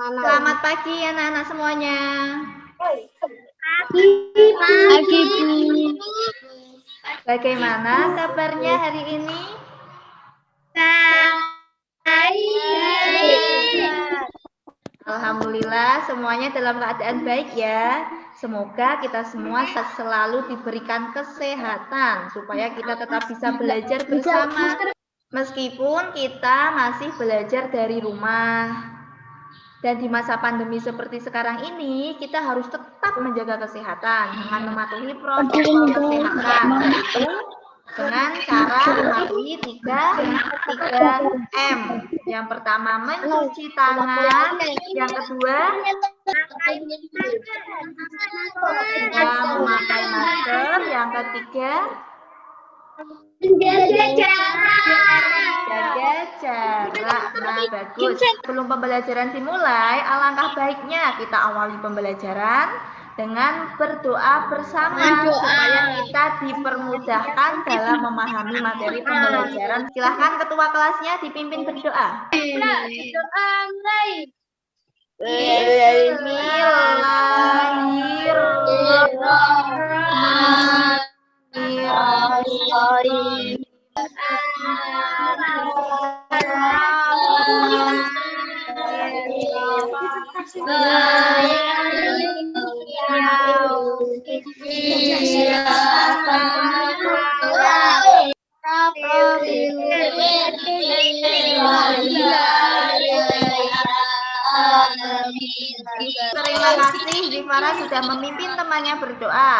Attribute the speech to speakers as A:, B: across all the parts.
A: Selamat pagi anak-anak semuanya.
B: Pagi, Bu.
A: Bagaimana kabarnya hari ini?
B: Baik.
A: Alhamdulillah semuanya dalam keadaan baik ya. Semoga kita semua selalu diberikan kesehatan supaya kita tetap bisa belajar bersama. Meskipun kita masih belajar dari rumah. Dan di masa pandemi seperti sekarang ini, kita harus tetap menjaga kesehatan dengan mematuhi protokol kesehatan, yaitu dengan cara mematuhi 3M. Yang pertama mencuci tangan, yang kedua memakai masker, yang ketiga jaga jarak. Nah, bagus. Sebelum pembelajaran dimulai, alangkah baiknya kita awali pembelajaran dengan berdoa bersama supaya kita dipermudahkan dalam memahami materi pembelajaran. Silahkan ketua kelasnya dipimpin berdoa. Bismillahirrahmanirrahim. Terima kasih Zifara sudah memimpin temannya berdoa.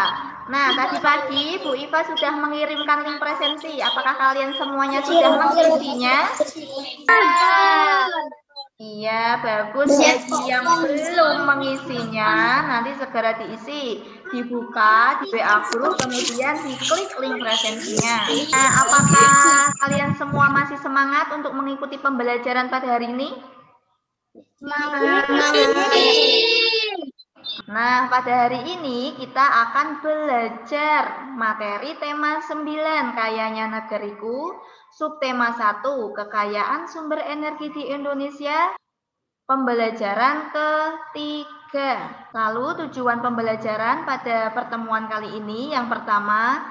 A: Nah, tadi pagi Bu Iva sudah mengirimkan link presensi. Apakah kalian semuanya sudah mengisinya? Iya, bagus. Bagi yang belum mengisinya, nanti segera diisi. Dibuka di WA group, kemudian diklik link presensinya. Nah, apakah kalian semua masih semangat untuk mengikuti pembelajaran pada hari ini? Nah, pada hari ini kita akan belajar materi tema 9, Kayanya Negeriku, subtema 1, Kekayaan Sumber Energi di Indonesia, pembelajaran ketiga. Lalu tujuan pembelajaran pada pertemuan kali ini yang pertama,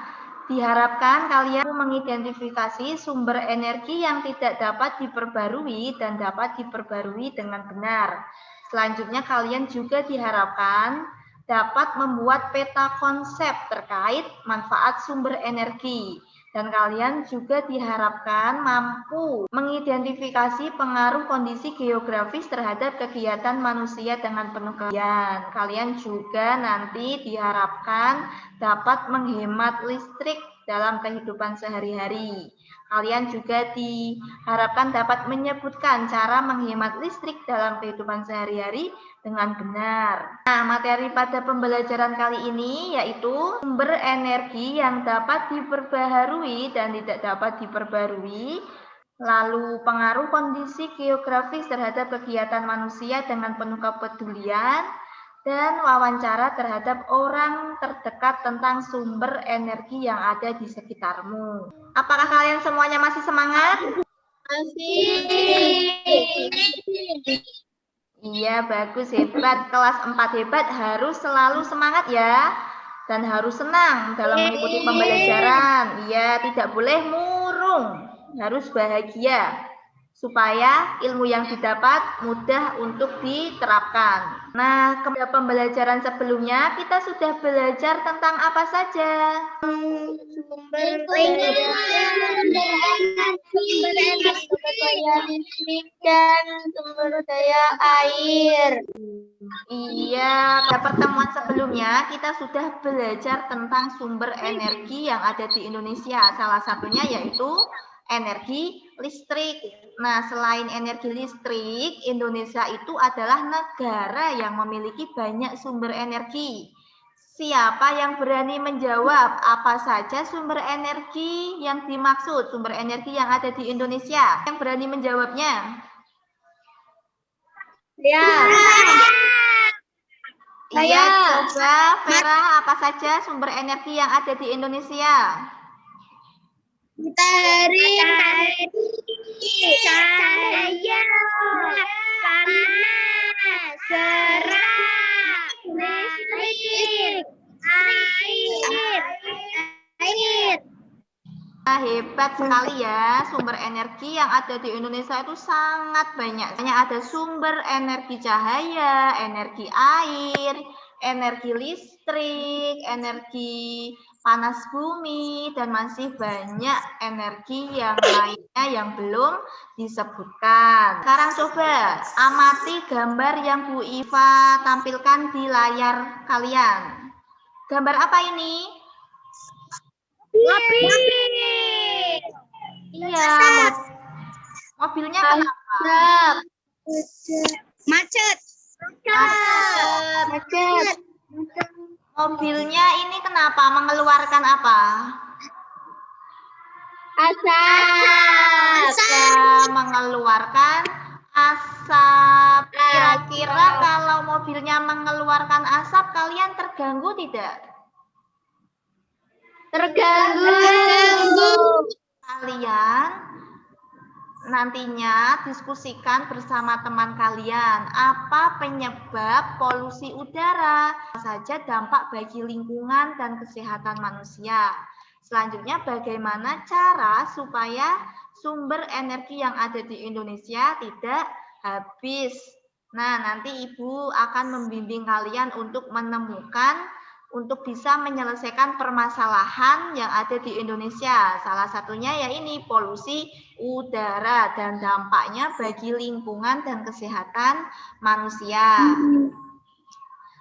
A: diharapkan kalian mengidentifikasi sumber energi yang tidak dapat diperbarui dan dapat diperbarui dengan benar. Selanjutnya kalian juga diharapkan dapat membuat peta konsep terkait manfaat sumber energi. Dan kalian juga diharapkan mampu mengidentifikasi pengaruh kondisi geografis terhadap kegiatan manusia dengan penuh keahlian. Kalian juga nanti diharapkan dapat menghemat listrik dalam kehidupan sehari-hari. Kalian juga diharapkan dapat menyebutkan cara menghemat listrik dalam kehidupan sehari-hari dengan benar. Nah, materi pada pembelajaran kali ini yaitu sumber energi yang dapat diperbaharui dan tidak dapat diperbarui, lalu pengaruh kondisi geografis terhadap kegiatan manusia dengan penuh kepedulian, dan wawancara terhadap orang terdekat tentang sumber energi yang ada di sekitarmu. Apakah kalian semuanya masih semangat? Iya, bagus, hebat. Kelas 4 hebat harus selalu semangat ya. Dan harus senang dalam mengikuti pembelajaran. Iya, tidak boleh murung. Harus bahagia. Supaya ilmu yang didapat mudah untuk diterapkan. Nah, ke pembelajaran sebelumnya kita sudah belajar tentang apa saja?
B: Sumber daya listrik dan sumber daya air.
A: Iya, pada pertemuan sebelumnya kita sudah belajar tentang sumber energi yang ada di Indonesia. Salah satunya yaitu energi listrik. Nah, selain energi listrik, Indonesia itu adalah negara yang memiliki banyak sumber energi. Siapa yang berani menjawab apa saja sumber energi yang dimaksud, sumber energi yang ada di Indonesia? Yang berani menjawabnya?
B: Ya.
A: Iya, coba Vera, apa saja sumber energi yang ada di Indonesia?
B: Matahari, cahaya, panas, Gerak. Listrik. Air.
A: Hebat sekali ya, sumber energi yang ada di Indonesia itu sangat banyak. Ada sumber energi cahaya, energi air, energi listrik, energi panas bumi, dan masih banyak energi yang lainnya yang belum disebutkan. Sekarang coba amati gambar yang Bu Iva tampilkan di layar kalian. Gambar apa ini?
B: Mobil.
A: Iya, mobilnya kenapa?
B: Macet.
A: Mobilnya ini kenapa? Mengeluarkan apa?
B: Asap.
A: Mengeluarkan asap. Kira-kira kalau mobilnya mengeluarkan asap, kalian terganggu tidak?
B: Terganggu.
A: Kalian nantinya diskusikan bersama teman kalian apa penyebab polusi udara, apa saja dampak bagi lingkungan dan kesehatan manusia. Selanjutnya, bagaimana cara supaya sumber energi yang ada di Indonesia tidak habis. Nah, nanti Ibu akan membimbing kalian untuk menemukan, untuk bisa menyelesaikan permasalahan yang ada di Indonesia. Salah satunya ya ini, polusi udara dan dampaknya bagi lingkungan dan kesehatan manusia.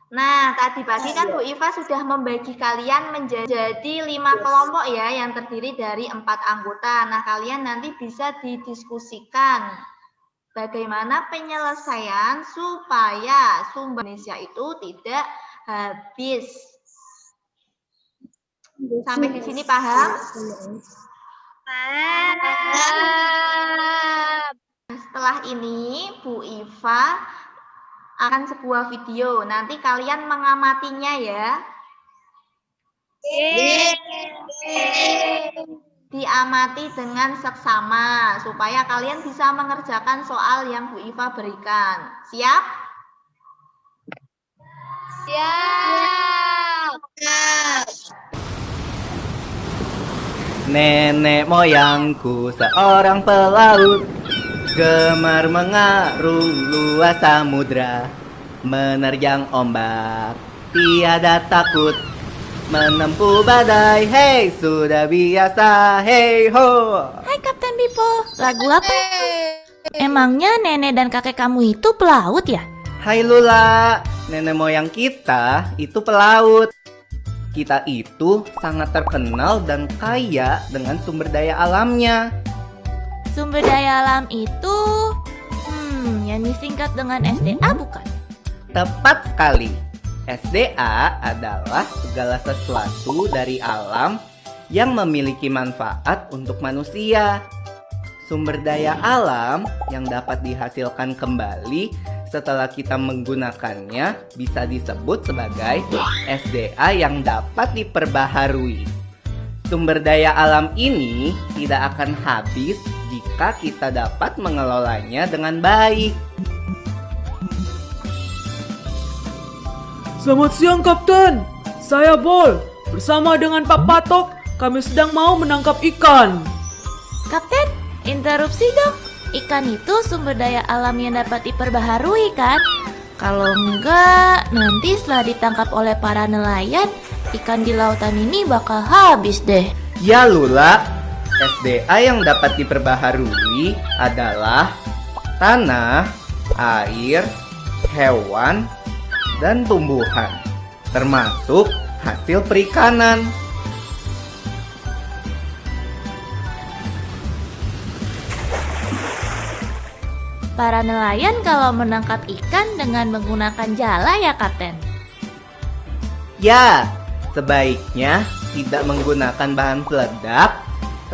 A: Nah, tadi pagi kan Bu Iva sudah membagi kalian menjadi 5 kelompok ya, yang terdiri dari 4 anggota. Nah, kalian nanti bisa didiskusikan bagaimana penyelesaian supaya sumber Indonesia itu tidak habis. Sampai di sini paham? Setelah ini Bu Iva akan sebuah video. Nanti kalian mengamatinya ya. Diamati dengan seksama supaya kalian bisa mengerjakan soal yang Bu Iva berikan. Siap?
B: Siap.
C: Nenek moyangku seorang pelaut, gemar mengarung luas samudra, menerjang ombak, tiada takut, menempuh badai, hey sudah biasa, hey ho.
D: Hai Kapten Bipo, lagu apa itu? Emangnya nenek dan kakek kamu itu pelaut ya?
C: Hai Lula, nenek moyang kita itu pelaut. Kita itu sangat terkenal dan kaya dengan sumber daya alamnya.
D: Sumber daya alam itu, yang disingkat dengan SDA bukan?
C: Tepat sekali. SDA adalah segala sesuatu dari alam yang memiliki manfaat untuk manusia. Sumber daya alam yang dapat dihasilkan kembali setelah kita menggunakannya bisa disebut sebagai SDA yang dapat diperbaharui. Sumber daya alam ini tidak akan habis jika kita dapat mengelolanya dengan baik.
E: Selamat siang, Kapten. Saya Bol. Bersama dengan Pak Patok, kami sedang mau menangkap ikan.
D: Kapten, interupsi dong. Ikan itu sumber daya alam yang dapat diperbaharui kan? Kalau enggak, nanti setelah ditangkap oleh para nelayan, ikan di lautan ini bakal habis deh.
C: Ya Lula, SDA yang dapat diperbaharui adalah tanah, air, hewan, dan tumbuhan, termasuk hasil perikanan.
D: Para nelayan kalau menangkap ikan dengan menggunakan jala ya Kapten?
C: Ya, sebaiknya tidak menggunakan bahan peledak,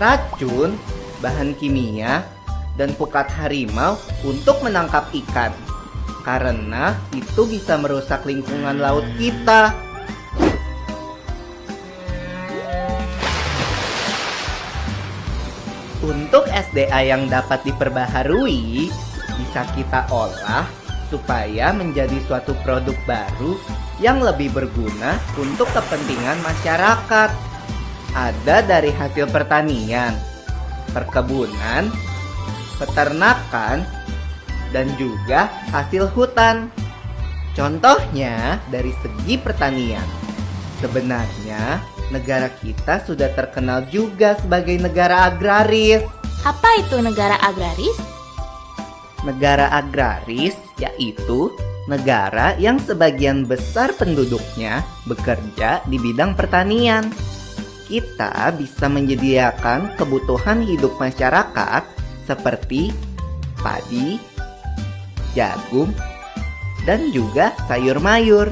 C: racun, bahan kimia, dan pukat harimau untuk menangkap ikan. Karena itu bisa merusak lingkungan laut kita. Untuk SDA yang dapat diperbaharui, bisa kita olah supaya menjadi suatu produk baru yang lebih berguna untuk kepentingan masyarakat. Ada dari hasil pertanian, perkebunan, peternakan, dan juga hasil hutan. Contohnya dari segi pertanian. Sebenarnya negara kita sudah terkenal juga sebagai negara agraris.
D: Apa itu negara agraris?
C: Negara agraris yaitu negara yang sebagian besar penduduknya bekerja di bidang pertanian. Kita bisa menyediakan kebutuhan hidup masyarakat seperti padi, jagung, dan juga sayur mayur.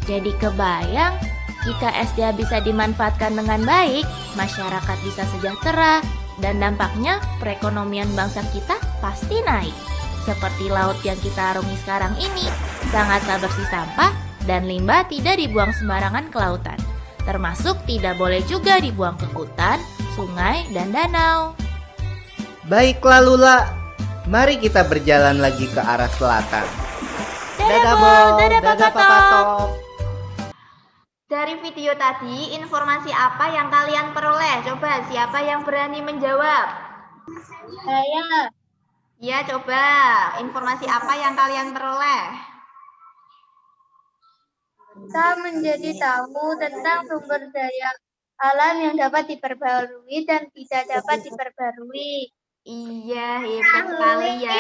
D: Jadi kebayang jika SDA bisa dimanfaatkan dengan baik, masyarakat bisa sejahtera, dan dampaknya perekonomian bangsa kita pasti naik. Seperti laut yang kita arungi sekarang ini, sangatlah bersih sampah dan limbah tidak dibuang sembarangan ke lautan. Termasuk tidak boleh juga dibuang ke hutan, sungai, dan danau.
C: Baiklah Lula, mari kita berjalan lagi ke arah selatan.
D: Dadah, Bol.
C: Bol.
D: Dadah, Pak
C: Dadah, Pak
D: Patok.
C: Patok.
A: Dari video tadi, informasi apa yang kalian peroleh? Coba, siapa yang berani menjawab?
B: Saya.
A: Ya, coba. Informasi apa yang kalian peroleh?
B: Kita menjadi tahu tentang sumber daya alam yang dapat diperbarui dan tidak dapat diperbarui.
A: Iya, hebat sekali ya.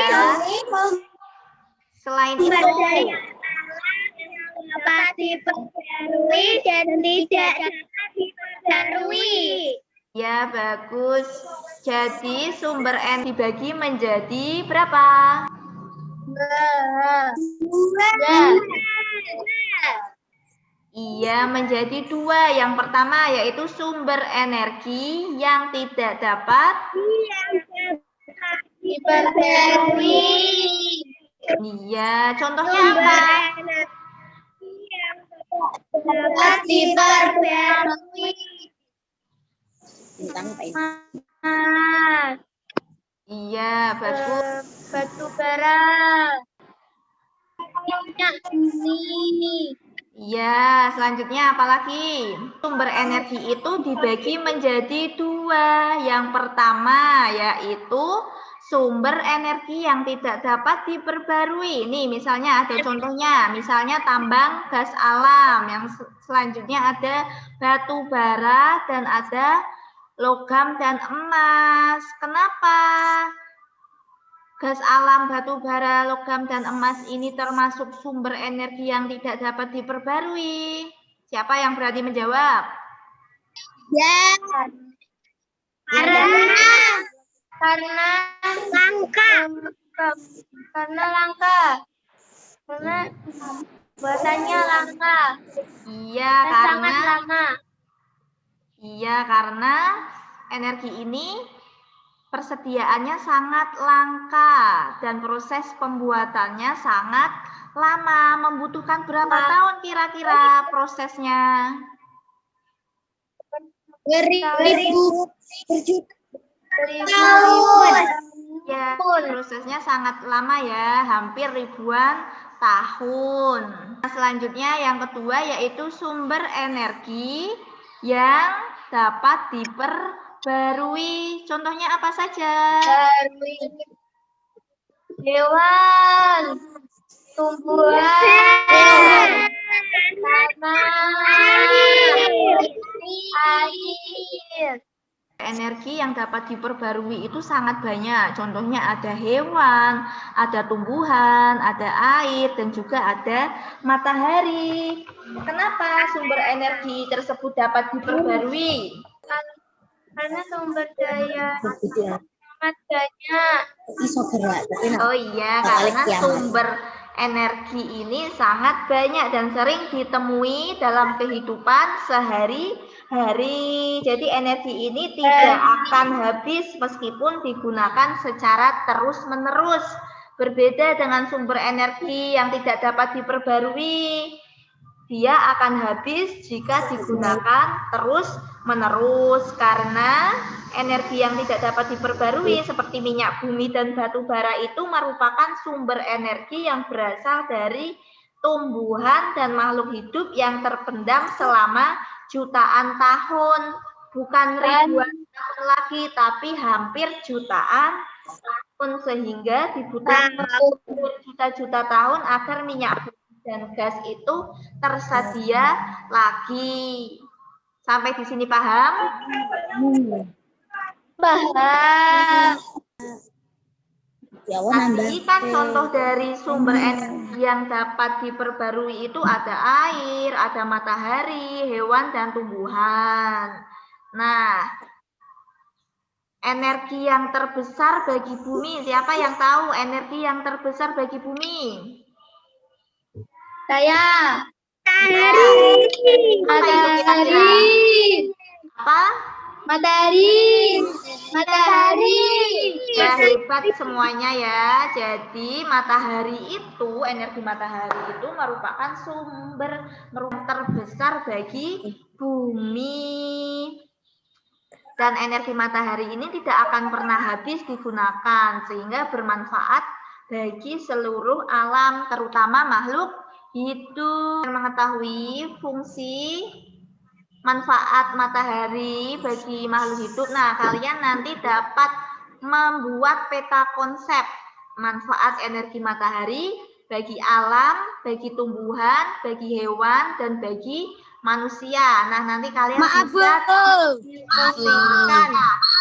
A: Selain itu,
B: Dapat diperbarui dan tidak dapat diperbarui.
A: ya bagus. Jadi sumber energi dibagi menjadi berapa? Iya, menjadi dua. Yang pertama yaitu sumber energi yang tidak dapat
B: Diperbarui.
A: Iya, contohnya apa?
B: Dapat diperbarui.
A: Iya, bagus.
B: Batu bara. Minyak bumi.
A: Iya, selanjutnya apa lagi? Sumber energi itu dibagi menjadi dua. Yang pertama yaitu sumber energi yang tidak dapat diperbarui. Nih, misalnya ada contohnya, misalnya tambang gas alam. Yang selanjutnya ada batu bara dan ada logam dan emas. Kenapa? Gas alam, batu bara, logam, dan emas ini termasuk sumber energi yang tidak dapat diperbarui. Siapa yang berani menjawab?
B: Ya. Karena langka. Karena langka. Karena buatannya langka.
A: Iya,
B: Sangat lama.
A: karena energi ini persediaannya sangat langka dan proses pembuatannya sangat lama. Membutuhkan berapa tahun kira-kira prosesnya?
B: Beribu tahun.
A: Ya, prosesnya sangat lama ya, hampir ribuan tahun. Nah, selanjutnya yang kedua yaitu sumber energi yang dapat diperbarui. Contohnya apa saja?
B: Hewan, tumbuhan, air.
A: Energi yang dapat diperbarui itu sangat banyak. Contohnya ada hewan, ada tumbuhan, ada air, dan juga ada matahari. Kenapa sumber energi tersebut dapat diperbarui?
B: Karena sumber daya sangat banyak.
A: Oh iya, karena sumber energi ini sangat banyak dan sering ditemui dalam kehidupan sehari-hari. Jadi energi ini tidak akan habis meskipun digunakan secara terus-menerus. Berbeda dengan sumber energi yang tidak dapat diperbarui. dia akan habis jika digunakan terus-menerus karena energi yang tidak dapat diperbarui seperti minyak bumi dan batu bara itu merupakan sumber energi yang berasal dari tumbuhan dan makhluk hidup yang terpendam selama jutaan tahun, bukan ribuan tahun lagi, tapi hampir jutaan tahun, sehingga dibutuhkan juta-juta tahun agar minyak bumi dan gas itu tersedia lagi. Sampai di sini paham?
B: Paham.
A: Tadi kan contoh dari sumber energi yang dapat diperbarui itu ada air, ada matahari, hewan, dan tumbuhan. Nah, energi yang terbesar bagi bumi, siapa yang tahu energi yang terbesar bagi bumi?
B: Saya.
A: Matahari. Apa?
B: Matahari. Matahari.
A: Ya, hebat semuanya ya. Jadi matahari itu, energi matahari itu merupakan sumber terbesar bagi bumi. Dan energi matahari ini tidak akan pernah habis digunakan, sehingga bermanfaat bagi seluruh alam, terutama makhluk hidup. Mengetahui fungsi manfaat matahari bagi makhluk hidup. Nah, kalian nanti dapat membuat peta konsep manfaat energi matahari bagi alam, bagi tumbuhan, bagi hewan, dan bagi manusia. Nah, nanti kalian bisa diskusikan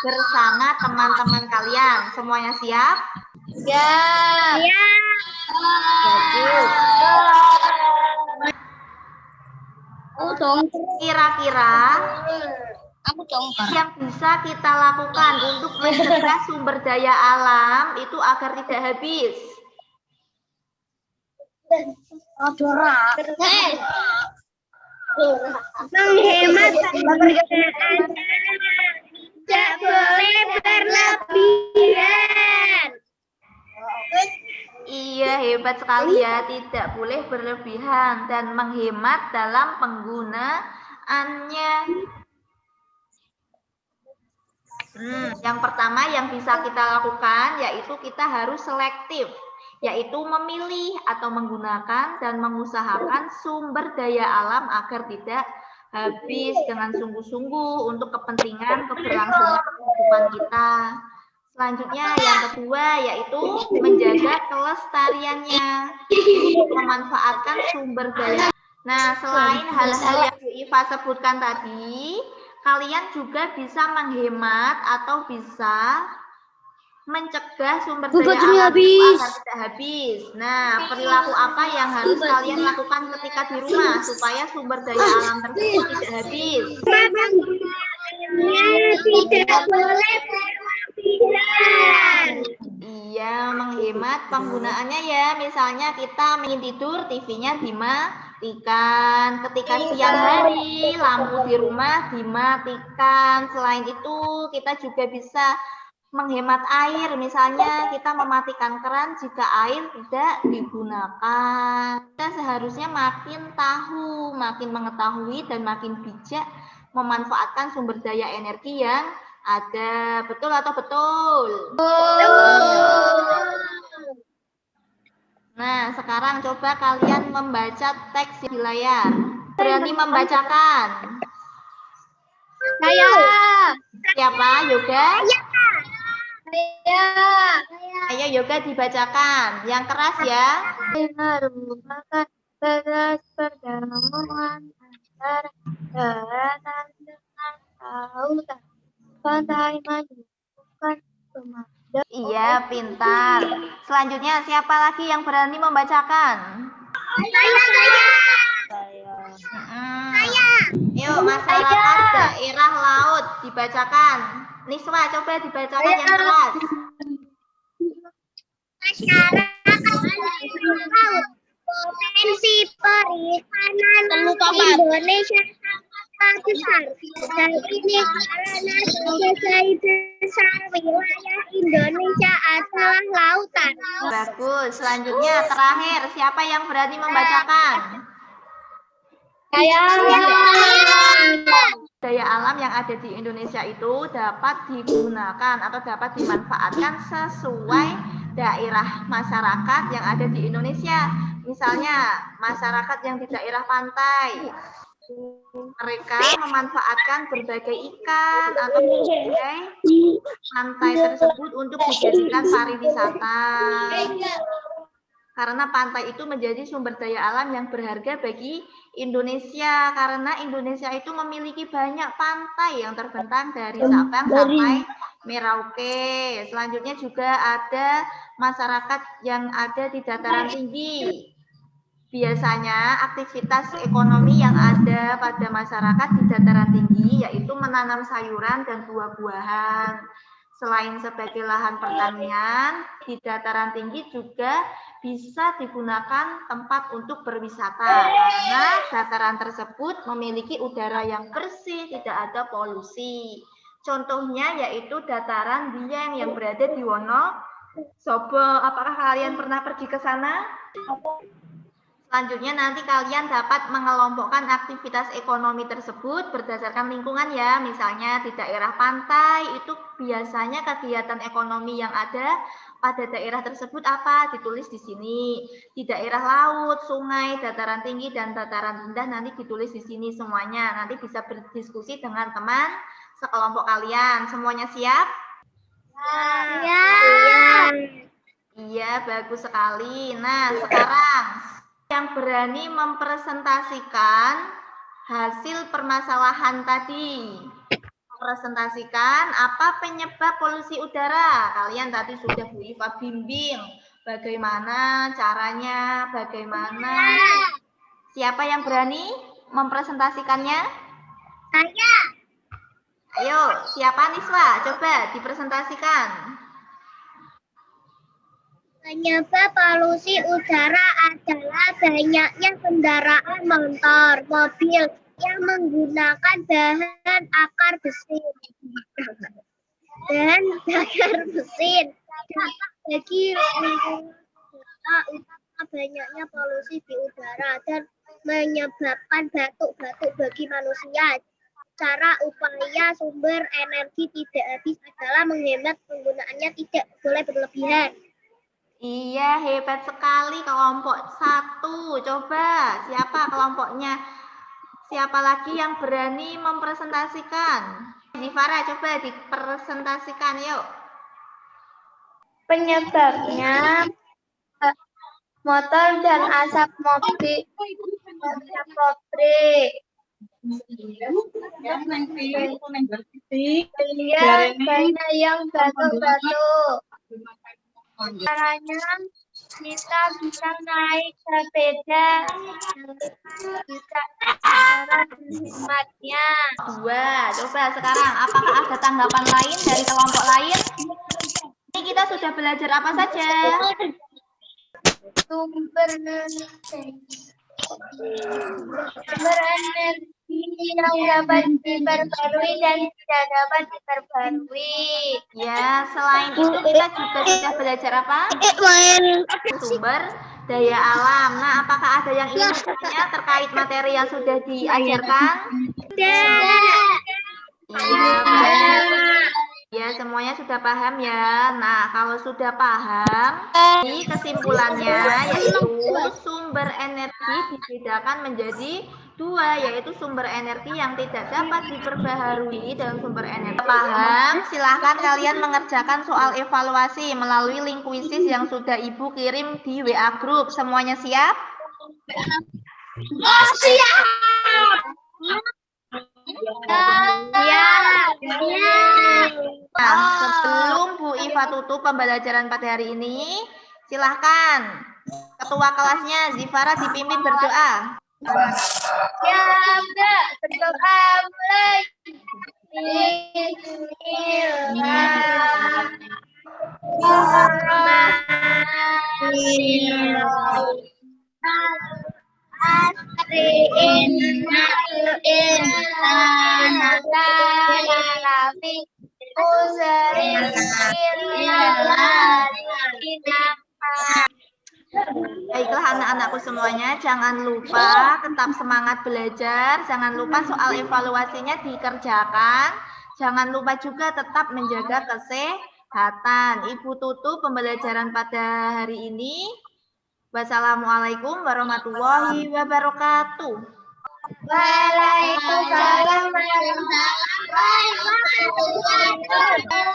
A: bersama teman-teman kalian. Semuanya siap?
B: Ya.
A: Bagus. Kira-kira yang bisa kita lakukan untuk mencegah sumber daya alam itu agar tidak habis?
B: Menghemat penggunaan, tidak boleh berlebihan.
A: Iya, hebat sekali ya. Tidak boleh berlebihan dan menghemat dalam penggunaannya. Yang pertama yang bisa kita lakukan yaitu kita harus selektif, yaitu memilih atau menggunakan dan mengusahakan sumber daya alam agar tidak habis dengan sungguh-sungguh untuk kepentingan keberlangsungan kehidupan kita. Selanjutnya yang kedua yaitu menjaga kelestariannya, memanfaatkan sumber daya. Nah, selain hal-hal yang Bu Iva sebutkan tadi, kalian juga bisa menghemat atau bisa mencegah sumber daya alam itu agar tidak habis. Nah, perilaku apa yang harus kalian lakukan ketika di rumah supaya sumber daya alam tersebut tidak habis?
B: Tidak boleh berlebihan.
A: Iya, menghemat penggunaannya ya. Misalnya kita ingin tidur, TV-nya dimatikan. Ketika siang hari, lampu di rumah dimatikan. Selain itu, kita juga bisa menghemat air. Misalnya kita mematikan keran jika air tidak digunakan. Kita seharusnya makin tahu, makin mengetahui, dan makin bijak memanfaatkan sumber daya energi yang ada. Betul atau betul? Nah, sekarang coba kalian membaca teks di layar. Berani membacakan?
B: Saya.
A: Siapa? Yoga?
B: Saya.
A: Ayo Yoga dibacakan. Yang keras ya.
B: Merupakan beras pertemuan antara daratan dengan lautan. Pantai menunjukkan pemandangan.
A: Iya, pintar. Selanjutnya siapa lagi yang berani membacakan? Saya. Yuk, masyarakat daerah laut dibacakan. Niswa, coba dibacakan yang keras.
B: Masyarakat laut Provinsi Perikanan Indonesia sangat besar, dan ini karena sebagai besar wilayah Indonesia adalah lautan.
A: Bagus. Selanjutnya terakhir, siapa yang berani membacakan? Daya alam yang ada di Indonesia itu dapat digunakan atau dapat dimanfaatkan sesuai daerah masyarakat yang ada di Indonesia. Misalnya, masyarakat yang di daerah pantai, mereka memanfaatkan berbagai ikan atau berbagai pantai tersebut untuk dijadikan pariwisata. Karena pantai itu menjadi sumber daya alam yang berharga bagi Indonesia. Karena Indonesia itu memiliki banyak pantai yang terbentang dari Sabang sampai Merauke. Selanjutnya juga ada masyarakat yang ada di dataran tinggi. Biasanya aktivitas ekonomi yang ada pada masyarakat di dataran tinggi yaitu menanam sayuran dan buah-buahan. Selain sebagai lahan pertanian, di dataran tinggi juga bisa digunakan tempat untuk berwisata karena dataran tersebut memiliki udara yang bersih, tidak ada polusi. Contohnya yaitu dataran Dieng yang berada di Wonosobo. Apakah kalian pernah pergi ke sana? Selanjutnya nanti kalian dapat mengelompokkan aktivitas ekonomi tersebut berdasarkan lingkungan ya. Misalnya di daerah pantai itu biasanya kegiatan ekonomi yang ada pada daerah tersebut apa? Ditulis di sini. Di daerah laut, sungai, dataran tinggi dan dataran rendah nanti ditulis di sini semuanya. Nanti bisa berdiskusi dengan teman sekelompok kalian. Semuanya siap?
B: Ya.
A: Iya, bagus sekali. Nah, sekarang yang berani mempresentasikan hasil permasalahan tadi. Mempresentasikan apa penyebab polusi udara. Kalian tadi sudah Bu Iva bimbing. Bagaimana caranya, bagaimana. Siapa yang berani mempresentasikannya?
B: Saya.
A: Ayo, siapa Niswa? Coba dipresentasikan.
B: Penyebab polusi udara adalah banyaknya kendaraan motor, mobil yang menggunakan bahan bakar mesin. Bagi lingkungan banyaknya polusi di udara dan menyebabkan batuk-batuk bagi manusia. Cara upaya sumber energi tidak habis adalah menghemat penggunaannya, tidak boleh berlebihan.
A: Iya, hebat sekali kelompok 1. Coba, siapa kelompoknya? Siapa lagi yang berani mempresentasikan? Zifara, coba dipresentasikan, yuk.
B: Penyebabnya motor dan asap mobil, asap pabrik. Banyak yang batuk-batuk. Caranya kita bisa naik sepeda, bisa cara hematnya.
A: 2. Coba sekarang, apakah ada tanggapan lain dari kelompok lain? Ini kita sudah belajar apa saja?
B: Sumber energi yang dapat diperbarui dan tidak dapat diperbarui.
A: Ya, selain itu kita juga sudah belajar apa? Sumber daya alam. Nah, apakah ada yang ingin bertanya terkait materi yang sudah diajarkan? Ya, semuanya sudah paham ya. Nah, kalau sudah paham, ini kesimpulannya yaitu sumber energi dibedakan menjadi 2, yaitu sumber energi yang tidak dapat diperbaharui dan sumber energi. Paham? Silahkan kalian mengerjakan soal evaluasi melalui link kuisis yang sudah Ibu kirim di WA Group. Semuanya siap?
B: Siap.
A: Nah, sebelum Bu Iva tutup pembelajaran pada hari ini, silahkan ketua kelasnya Zifara dipimpin berdoa.
B: Ya, berdoa mulai. Bismillahirrahmanirrahim.
A: Baiklah anak-anakku semuanya, jangan lupa tetap semangat belajar, jangan lupa soal evaluasinya dikerjakan, jangan lupa juga tetap menjaga kesehatan. Ibu tutup pembelajaran pada hari ini. Wassalamualaikum warahmatullahi wabarakatuh.
B: Waalaikumsalam warahmatullahi wabarakatuh.